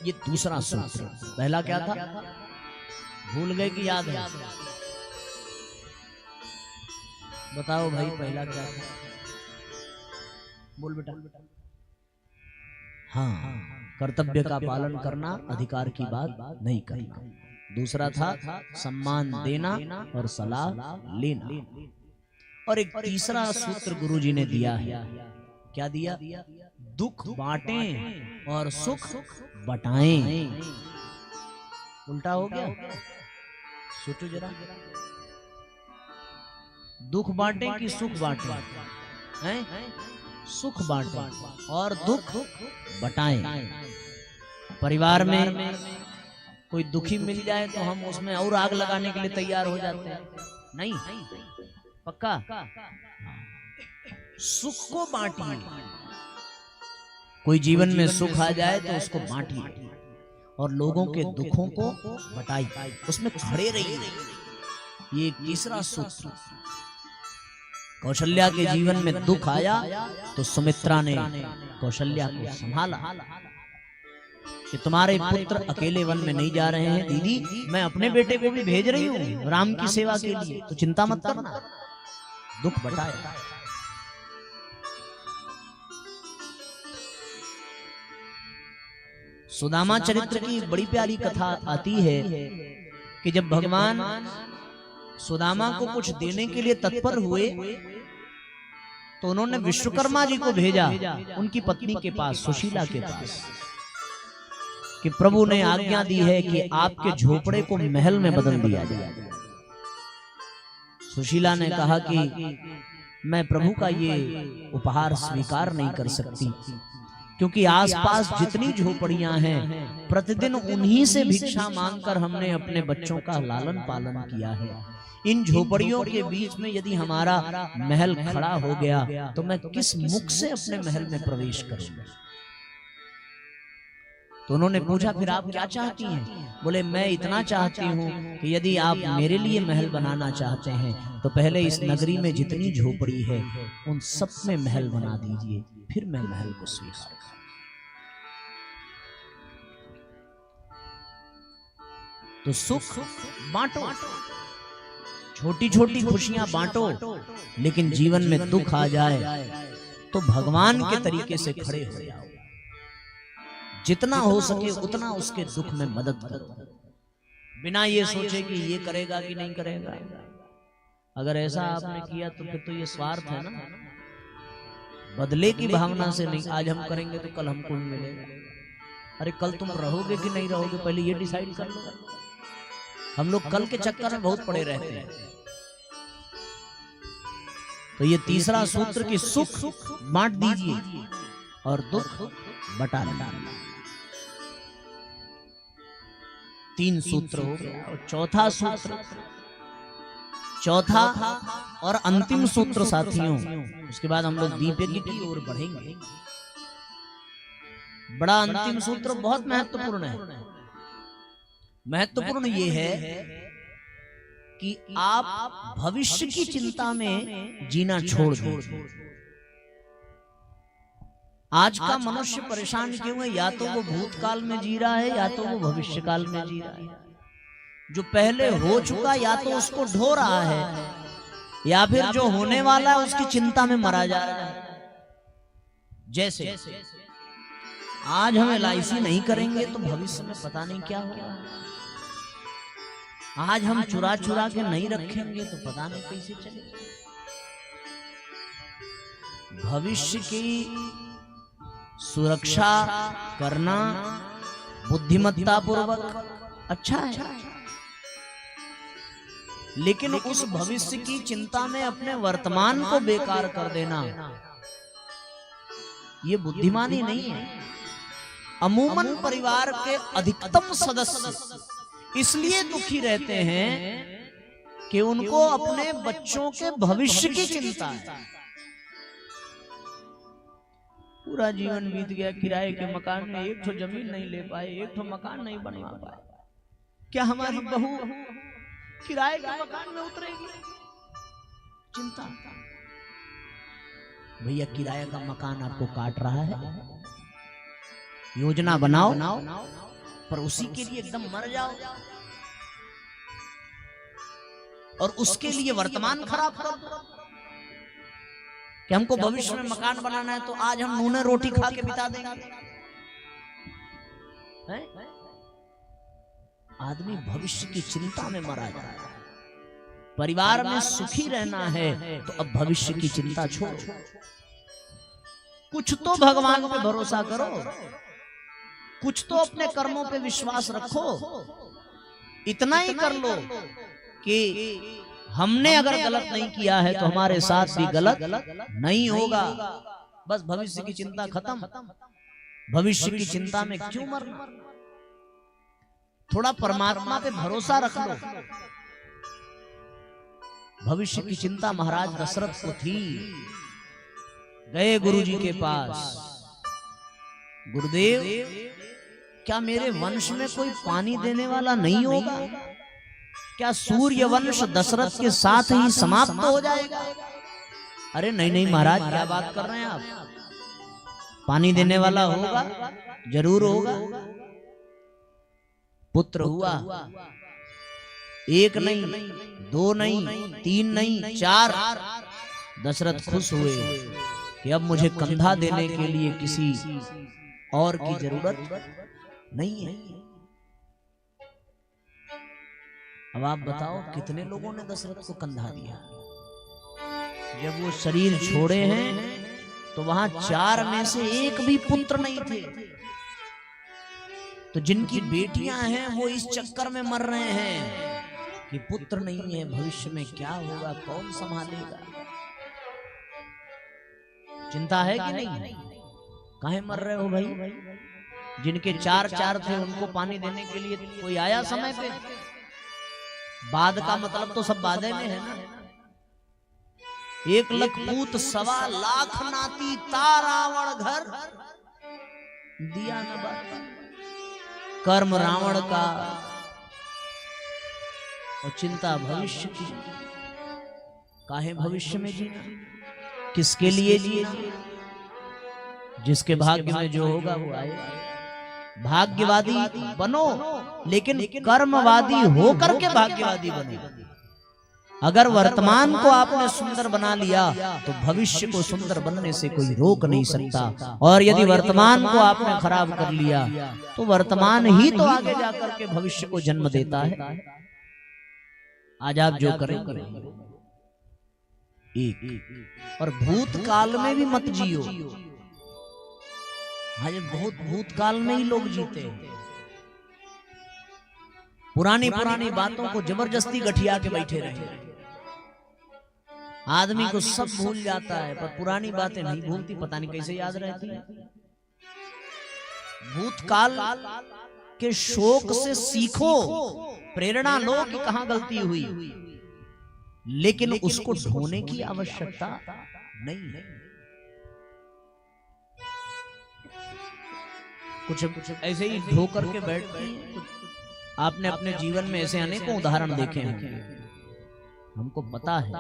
ये दूसरा सूत्र। पहला क्या था, भूल गए कि याद है? बताओ भाई, पहला क्या था? बोल बेटा। हाँ, कर्तव्य का पालन करना, अधिकार की बात नहीं करना। दूसरा था सम्मान देना और सलाह लेना। और एक तीसरा सूत्र गुरुजी ने दिया है। क्या दिया? दुख बांटें और सुख बटाएं। उल्टा हो गया, सोचो जरा। दुख बांटें कि सुख बांटें? हैं? सुख बांटें और दुख बटाएं। परिवार में कोई दुखी मिल जाए तो हम उसमें और आग लगाने के लिए तैयार हो जाते हैं। नहीं, पक्का। सुख को बांटिए। कोई जीवन में सुख आ जाए तो उसको बांटिए और लोगों के दुखों को बटाइए, उसमें खड़े रहिए। ये तीसरा सूत्र। कौशल्या के जीवन में दुख आया तो सुमित्रा ने कौशल्या को संभाला कि तुम्हारे पुत्र अकेले वन में नहीं जा रहे हैं दीदी, मैं अपने बेटे को भी भेज रही हूँ राम की सेवा के लिए, तो चिंता मत करना। दुख बटाया। सुदामा चरित्र की बड़ी प्यारी कथा आती है कि जब भगवान सुदामा को कुछ देने के लिए तत्पर हुए तो उन्होंने विश्वकर्मा जी को भेजा उनकी पत्नी के पास, सुशीला के पास, कि प्रभु ने आज्ञा दी है कि आपके झोपड़े को महल में बदल दिया जाए। सुशीला ने कहा कि मैं प्रभु का ये उपहार स्वीकार नहीं कर सकती, क्योंकि आसपास जितनी झोपड़ियां हैं प्रतिदिन उन्हीं से भिक्षा मांगकर हमने अपने बच्चों का लालन पालन किया है। इन झोपड़ियों के बीच में यदि हमारा महल खड़ा हो गया तो मैं किस मुख से अपने महल में प्रवेश करूंगा? तो उन्होंने पूछा, फिर आप क्या चाहती हैं? बोले, मैं इतना चाहती हूँ कि यदि आप मेरे लिए महल बनाना चाहते हैं तो पहले इस नगरी में जितनी झोपड़ी है उन सब में महल बना दीजिए, फिर मैं महल को स्वीकार करूंगा। तो सुख बांटो, छोटी छोटी खुशियां बांटो, लेकिन जीवन में दुख आ जाए तो भगवान के तरीके से खड़े हो जाओ। जितना हो सके उतना उसके दुख में मदद करो, बिना ये सोचे कि ये करेगा कि नहीं करेगा। अगर ऐसा आपने किया तो फिर तो ये स्वार्थ है ना, बदले की भावना से नहीं। आज हम करेंगे तो कल हमको भी मिलेगा। अरे कल तुम रहोगे कि नहीं रहोगे, पहले ये डिसाइड कर लो। हम लोग कल के चक्कर में बहुत पड़े रहते हैं। तो ये तीसरा सूत्र कि सुख बांट दीजिए और दुख बटा लीजिए। 3 सूत्र हो गया। और चौथा सूत्र, चौथा और अंतिम सूत्र साथियों, उसके बाद हम लोग दीपयज्ञ की ओर बढ़ेंगे। बड़ा अंतिम सूत्र बहुत महत्वपूर्ण है। महत्वपूर्ण ये है कि आप भविष्य की चिंता में जीना छोड़ दीजिए। आज का मनुष्य परेशान क्यों है? या तो वो भूतकाल में जी रहा है या तो वो भविष्य काल में जी रहा है। जो पहले हो चुका या तो उसको ढो रहा है, या फिर जो होने वाला है उसकी चिंता में मरा जा रहा है। जैसे आज हम LIC नहीं करेंगे तो भविष्य में पता नहीं क्या होगा। आज हम चुरा चुरा के नहीं रखेंगे तो पता नहीं कैसे चलेगा। भविष्य की सुरक्षा करना बुद्धिमत्ता पूर्वक अच्छा है, लेकिन उस भविष्य की चिंता में अपने वर्तमान को बेकार कर देना ये बुद्धिमानी नहीं है। अमूमन परिवार के अधिकतम सदस्य इसलिए दुखी रहते हैं कि उनको अपने बच्चों के भविष्य की चिंता है। पूरा जीवन बीत गया, किराए के मकान में एक ठो जमीन नहीं ले पाए, एक ठो मकान नहीं बनवा पाए। क्या हमारी बहू किराए के मकान में उतरेगी? चिंता। भैया किराए का मकान आपको काट रहा है, योजना बनाओ पर उसी के लिए एकदम मर जाओ और उसके लिए वर्तमान खराब कर दो कि हमको भविष्य में मकान बनाना है तो आज हम नूने रोटी खा के बिता देंगे। आदमी भविष्य की चिंता में मरा जाता है। परिवार में सुखी रहना है तो अब भविष्य की चिंता छोड़ो, कुछ तो भगवान पे भरोसा करो, कुछ तो अपने कर्मों पे विश्वास रखो। इतना ही कर लो कि हमने अगर गलत नहीं किया है तो हमारे साथ भी गलत नहीं होगा। बस भविष्य की चिंता खत्म। भविष्य की चिंता में क्यों मरना? थोड़ा परमात्मा पे भरोसा रख लो। भविष्य की चिंता महाराज दशरथ को थी। गए गुरुजी के पास, गुरुदेव क्या मेरे वंश में कोई पानी देने वाला नहीं होगा? क्या सूर्य वंश दशरथ के साथ ही समाप्त हो जाएगा? अरे नहीं नहीं महाराज, क्या बात कर रहे हैं आप? पानी देने वाला होगा, जरूर होगा। पुत्र हुआ, एक नहीं, दो नहीं, तीन नहीं, 4। दशरथ खुश हुए कि अब मुझे कंधा देने के लिए किसी और की जरूरत नहीं है। अब आप बताओ कितने लोगों ने दशरथ को कंधा दिया? जब वो शरीर छोड़े हैं तो वहां 4 में से एक भी पुत्र नहीं थे। तो जिनकी बेटियां हैं वो इस चक्कर में मर रहे हैं कि पुत्र नहीं है, भविष्य में क्या होगा, कौन संभालेगा? चिंता है कि नहीं? काहे मर रहे हो भाई? जिनके 4 थे उनको पानी देने के लिए कोई आया समय पे? बाद का मतलब तो सब बादे में है ना। 1 लाख पूत 1.25 लाख नाती रावण घर दिया न बात। कर्म रावण का और चिंता भविष्य की। काहे भविष्य में जीना? किसके लिए जीना? जिसके भाग्य में जो होगा वो आएगा। भाग्यवादी बनो, लेकिन कर्मवादी होकर के भाग्यवादी बनो। अगर वर्तमान को आपने सुंदर बना लिया तो भविष्य को सुंदर बनने से कोई रोक नहीं सकता। और यदि वर्तमान को आपने खराब कर लिया तो वर्तमान ही तो आगे जाकर के भविष्य को जन्म देता है। आज आप जो करें एक, और भूतकाल में भी मत जियो। आज बहुत भूतकाल में ही लोग जीते हैं। पुरानी पुरानी बातों को जबरदस्ती गठिया के बैठे रहे। आदमी को सब भूल जाता है पर पुरानी बातें नहीं भूलती। पता नहीं कैसे याद रहती है। भूतकाल के शोक से सीखो, प्रेरणा लो कि कहां गलती हुई, लेकिन उसको ढोने की आवश्यकता नहीं है। कुछ ऐसे ही ढो करके बैठते हैं। आपने अपने जीवन में ऐसे अनेकों उदाहरण देखे हैं। हमको पता है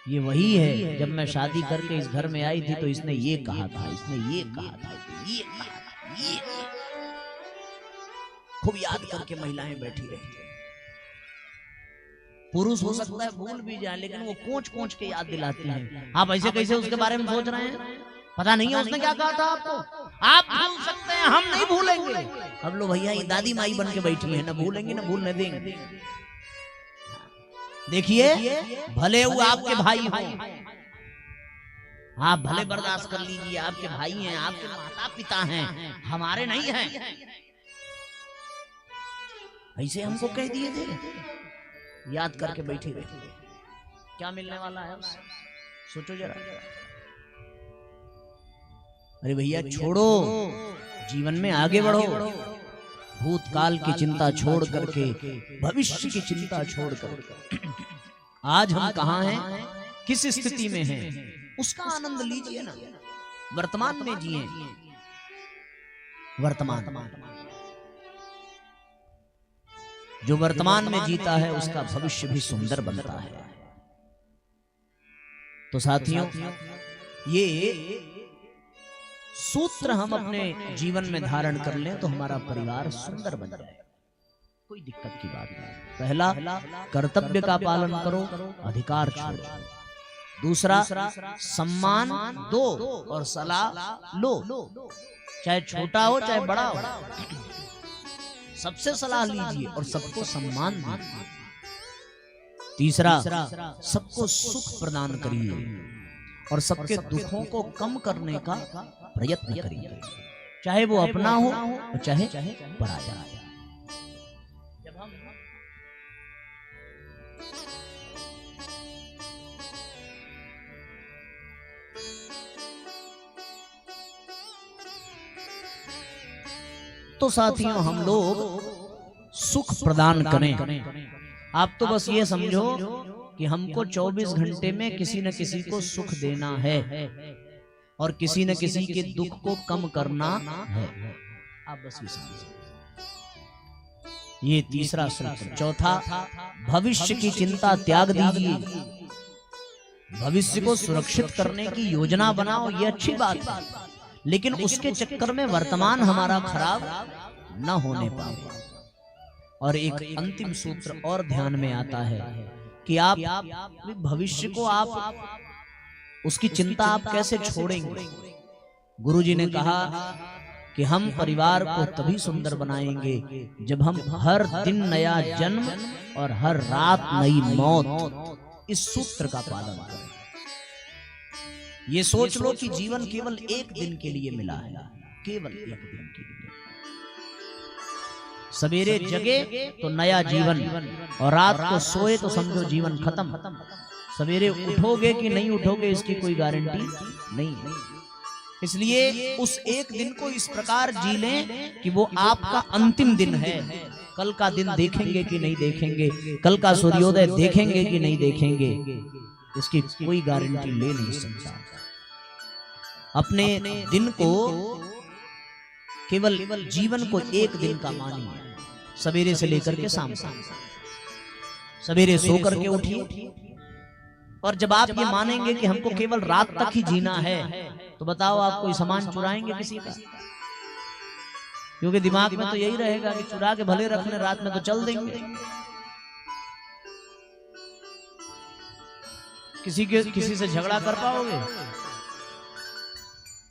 ये वही है। जब मैं शादी करके इस घर में आई थी तो इसने ये कहा था, इसने ये कहा था, ये कहा था, ये खूब याद करके महिलाएं बैठी रहती हैं। पुरुष हो सकता है भूल भी जाए, लेकिन वो कोच कोच के याद दिलाती हैं। आप ऐसे कैसे उसके बारे में सोच रहे हैं? पता नहीं है उसने क्या कहा था आपको? आप भूल सकते हैं, हम नहीं भूलेंगे। अब लो भैया ये दादी माई बन के बैठी है, ना भूलेंगे ना भूलने देंगे। देखिए भले वो आपके भाई हो, आप भले बर्दाश्त कर लीजिए, आपके भाई हैं, आपके माता पिता हैं, हमारे नहीं हैं। ऐसे हमको कह दिए थे, याद करके बैठी रही। क्या मिलने वाला है उससे? सोचो जरा। अरे भैया छोड़ो, जीवन में आगे बढ़ो। भूतकाल की चिंता छोड़ करके भविष्य की चिंता छोड़ कर आज हम कहाँ हैं, किस स्थिति में हैं, उसका आनंद लीजिए ना। वर्तमान में जिए। वर्तमान जो वर्तमान में जीता है उसका भविष्य भी सुंदर बनता है। तो साथियों, ये सूत्र हम अपने जीवन में धारण कर लें तो हमारा परिवार सुंदर बन जाए, कोई दिक्कत की बात नहीं। पहला, कर्तव्य का पालन करो, अधिकार छोड़ो। दूसरा, सम्मान दो और सलाह लो, चाहे छोटा हो चाहे बड़ा हो, सबसे सलाह लीजिए और सबको सम्मान दीजिए। तीसरा, सबको सुख प्रदान करिए और सबके दुखों को कम करने का प्रयत्न करिए, चाहे वो अपना हो और चाहे पराया। जब हम तो साथियों हम लोग सुख प्रदान करें। आप तो बस ये समझो कि हमको 24 घंटे में किसी न किसी को सुख देना है और किसी न किसी के दुख को कम करना है। आप बस ये समझो। ये तीसरा सूत्र। चौथा, भविष्य की चिंता त्याग दीजिए, भविष्य को सुरक्षित करने की योजना बनाओ, ये अच्छी बात है, लेकिन उसके चक्कर में वर्तमान हमारा खराब न होने पाए। और एक अंतिम सूत्र और ध्यान में आता है कि आप भविष्य को आप उसकी चिंता आप कैसे छोड़ेंगे। गुरुजी ने कहा कि हम परिवार को तभी सुंदर बनाएंगे जब हम हर दिन नया जन्म और हर रात नई मौत, इस सूत्र का पालन करें। ये सोच लो कि जीवन केवल एक दिन के लिए मिला है, केवल एक दिन के लिए। सवेरे जगे तो नया जीवन और रात को सोए तो समझो जीवन खत्म। सवेरे उठोगे कि नहीं उठोगे इसकी कोई गारंटी नहीं है। इसलिए उस एक दिन को इस प्रकार जी लें कि वो आपका अंतिम दिन है। कल का दिन देखेंगे कि नहीं देखेंगे, कल का सूर्योदय देखेंगे कि नहीं देखेंगे, इसकी कोई गारंटी ले नहीं सकता। अपने दिन को केवल जीवन को एक दिन का मानिए, सवेरे से लेकर के शाम तक। सवेरे सो करके उठिए, और जब आप ये मानेंगे कि हमको केवल रात तक ही जीना है, तो बताओ आप कोई सामान चुराएंगे किसी का? क्योंकि दिमाग में तो यही रहेगा कि चुरा के भले रखने, रात में तो चल देंगे। किसी से झगड़ा कर पाओगे?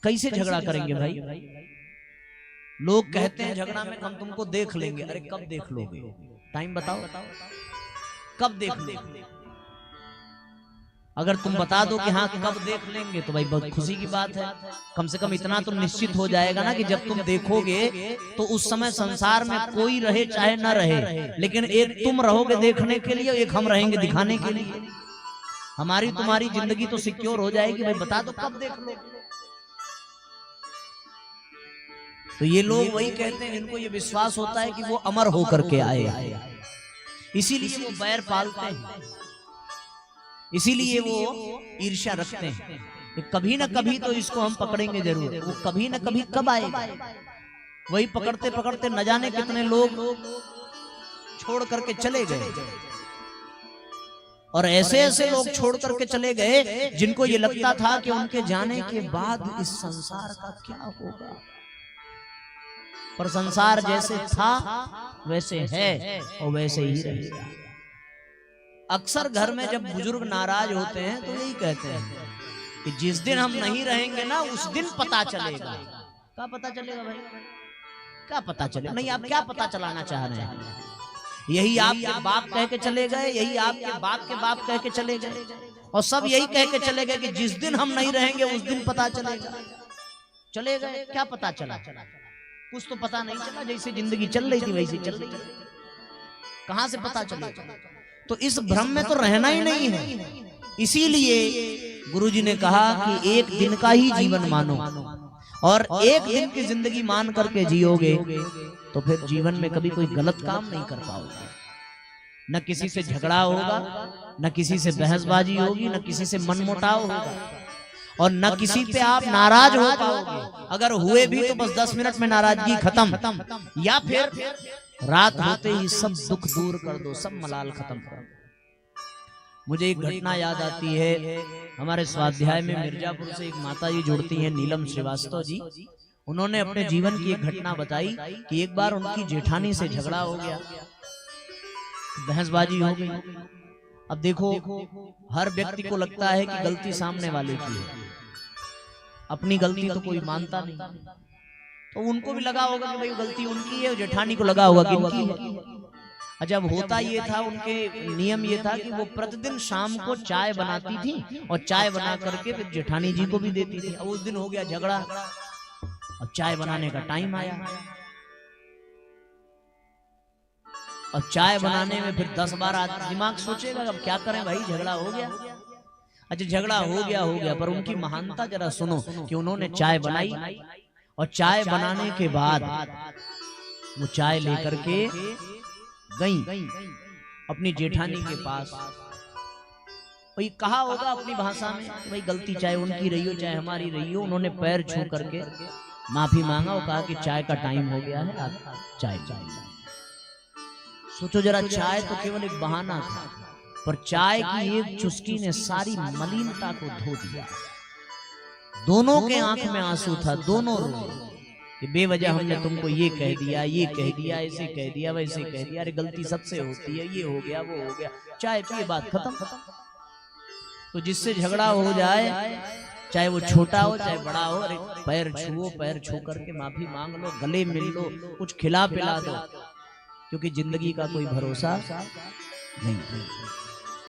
कैसे झगड़ा करेंगे भाई? लोग कहते हैं झगड़ा में हम तुमको देख लेंगे। अरे कब देख लोगे? टाइम बताओ, कब देख लेंगे? अगर तुम बता दो कि हाँ कब देख लेंगे तो भाई बहुत खुशी की बात है। कम से कम इतना तो निश्चित हो जाएगा ना कि जब तुम देखोगे तो उस समय संसार में कोई रहे चाहे न रहे, लेकिन एक तुम रहोगे देखने के लिए, एक हम रहेंगे दिखाने के लिए। हमारी तुम्हारी जिंदगी तो सिक्योर हो जाएगी। भाई बता दो कब देख लो। तो ये लोग वही कहते हैं जिनको ये विश्वास होता है कि वो अमर होकर के आए, इसीलिए वो बैर पालते हैं, इसीलिए वो ईर्ष्या रखते हैं कि कभी ना कभी तो इसको हम पकड़ेंगे जरूर। वो कभी ना कभी कब आएगा? वही पकड़ते पकड़ते न जाने कितने लोग छोड़ करके चले गए, और ऐसे ऐसे लोग छोड़ करके चले गए जिनको ये लगता था कि उनके जाने के बाद इस संसार का क्या होगा। पर संसार जैसे था वैसे है और वैसे ही रहेगा। अक्सर घर में जब बुजुर्ग नाराज होते हैं तो यही कहते हैं कि जिस दिन हम नहीं रहेंगे ना उस दिन पता चलेगा। क्या पता चलेगा भाई? क्या पता चलेगा? नहीं, आप क्या पता चलाना चाह रहे हैं? यही आपके बाप कह के चले गए, यही आपके बाप के बाप कह के चले गए, और सब यही कह के चले गए कि जिस दिन हम नहीं रहेंगे उस दिन पता चलेगा। चले गए, क्या पता चला? कुछ तो पता नहीं चला। जैसे जिंदगी चल रही थी वैसे चल रही, कहां से पता चलेगा? तो इस भ्रम में तो रहना ही नहीं है। इसीलिए गुरुजी ने कहा कि एक दिन का ही जीवन मानो, और एक दिन की जिंदगी मान करके जियोगे तो फिर जीवन में कभी कोई गलत काम नहीं कर पाओगे। न किसी से झगड़ा होगा, न किसी से बहसबाजी होगी, न किसी से मनमुटाव होगा, और न किसी पे आप नाराज हो पाओगे। अगर हुए भी तो बस 10 मिनट में नाराजगी खत्म, या फिर रात होते ही सब दुख दूर कर दो, सब मलाल खत्म कर दो। मुझे एक घटना याद आती है, हमारे स्वाध्याय में मिर्जापुर से एक माता जी जुड़ती हैं, नीलम श्रीवास्तव जी। उन्होंने अपने जीवन की एक घटना बताई कि एक बार उनकी जेठानी से झगड़ा हो गया, बहसबाजी हो गई। अब देखो, हर व्यक्ति को लगता है कि गलती सामने वाले की है, अपनी गलती तो कोई मानता नहीं। तो उनको भी लगा होगा कि भाई गलती उनकी है, जेठानी को लगा होगा कि इनकी है। अच्छा, अब होता ये था, उनके नियम ये था कि वो प्रतिदिन शाम को चाय बनाती थी और चाय बना करके फिर जेठानी जी को भी देती थी। अब उस दिन हो गया झगड़ा, अब चाय बनाने का टाइम आया। अब चाय बनाने में फिर 10 बार दिमाग सोचेगा अब क्या करें भाई, झगड़ा हो गया। अच्छा, झगड़ा हो गया, पर उनकी महानता जरा सुनो कि उन्होंने चाय बनाई और चाय बनाने के बाद वो चाय लेकर के गई अपनी जेठानी के पास। भाई कहा होगा अपनी भाषा में, भाई गलती चाहे उनकी रही हो चाहे हमारी रही हो। उन्होंने पैर छू करके माफी मांगा और कहा कि चाय का टाइम हो गया है, आप चाय चाय। सोचो जरा, चाय तो केवल एक बहाना था, पर चाय की एक चुस्की ने सारी मलिनता को धो दिया। दोनों के आंख में आंसू था, दोनों रो कि बेवजह हमने तुमको ये कह दिया, ये कह दिया, ऐसे कह दिया, वैसे कह दिया, अरे गलती सबसे होती है, ये हो गया वो हो गया, चाय पिए बात खत्म। तो जिससे झगड़ा हो जाए, चाहे वो छोटा हो चाहे बड़ा हो, अरे पैर छुओ, पैर छू करके माफी मांग लो, गले मिल लो, कुछ खिला पिला दो, क्योंकि जिंदगी का कोई भरोसा नहीं।